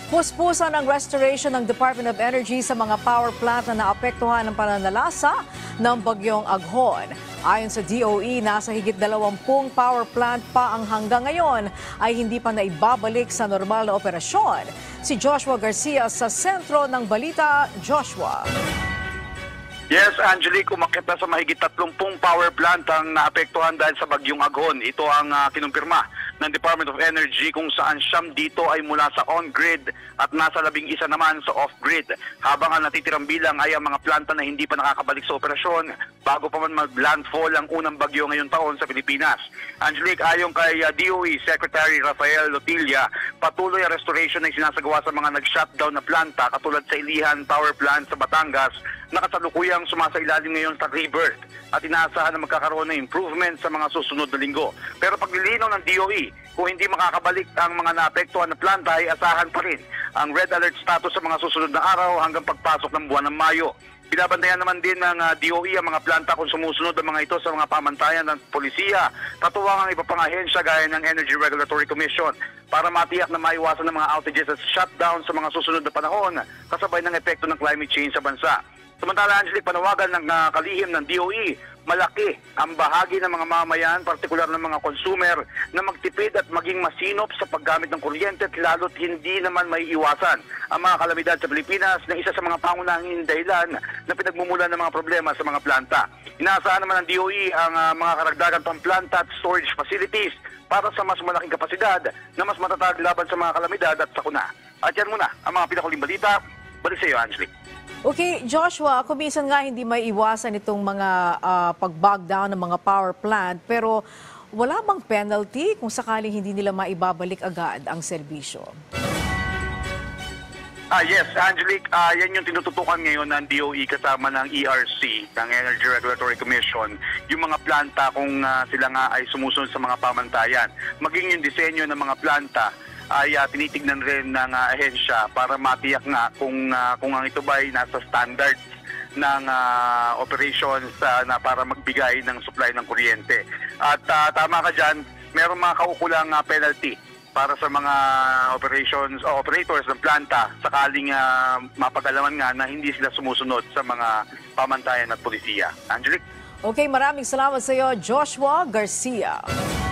Puspusan ang restoration ng Department of Energy sa mga power plant na naapektuhan ng pananalasa ng bagyong Aghon. Ayon sa DOE, nasa higit 20 power plant pa ang hanggang ngayon ay hindi pa naibabalik sa normal na operasyon. Si Joshua Garcia sa sentro ng balita. Joshua. Yes, Angelique, umakyat na sa mahigit 30 power plant ang naapektuhan dahil sa bagyong Aghon. Ito ang kinumpirma ng Department of Energy kung saan siyam dito ay mula sa on-grid at nasa 11 naman sa off-grid. Habang ang natitirang bilang ay ang mga planta na hindi pa nakakabalik sa operasyon bago pa man mag-landfall ang unang bagyo ngayong taon sa Pilipinas. Angelique, ayon kay DOE Secretary Rafael Lotilla, patuloy ang restoration na sinasagawa sa mga nag-shutdown na planta katulad sa Ilihan Power Plant sa Batangas na kasalukuyang sumasailalim ngayon sa rebirth at inaasahan na magkakaroon ng improvement sa mga susunod na linggo. Pero paglilinaw ng DOE, kung hindi makakabalik ang mga naapektuhan na planta ay asahan pa rin ang red alert status sa mga susunod na araw hanggang pagpasok ng buwan ng Mayo. Binabantayan naman din ng DOE ang mga planta kung sumusunod ang mga ito sa mga pamantayan ng polisiya, katuwang ang iba pang ahensya gaya ng Energy Regulatory Commission para matiyak na maiwasan ng mga outages at shutdown sa mga susunod na panahon kasabay ng epekto ng climate change sa bansa. Samantala, Angelique, panawagan ng kalihim ng DOE, malaki ang bahagi ng mga mamayan, partikular ng mga consumer, na magtipid at maging masinop sa paggamit ng kuryente at lalo't hindi naman may iwasan ang mga kalamidad sa Pilipinas na isa sa mga pangunahing dahilan na pinagmumulan ng mga problema sa mga planta. Inaasahan naman ng DOE ang mga karagdagan pang planta at storage facilities para sa mas malaking kapasidad na mas matatag laban sa mga kalamidad at sakuna. At yan muna ang mga pinakuling balita. Balik sa iyo, Angelique. Okay, Joshua, kumisan nga hindi may iwasan itong mga pag-bog down ng mga power plant, pero wala bang penalty kung sakaling hindi nila maibabalik agad ang serbisyo? Yes, Angelique, yan yung tinututukan ngayon ng DOE kasama ng ERC, ng Energy Regulatory Commission, yung mga planta kung sila nga ay sumusunod sa mga pamantayan. Maging yung disenyo ng mga planta ay tinitignan rin ng ahensya para matiyak nga kung ang ito ba ay nasa standards ng operations na para magbigay ng supply ng kuryente. At tama ka dyan, meron mga kaukulang penalty para sa mga operators ng planta sakaling mapag-alaman nga na hindi sila sumusunod sa mga pamantayan at polisiya. Angelique? Okay, maraming salamat sa iyo, Joshua Garcia.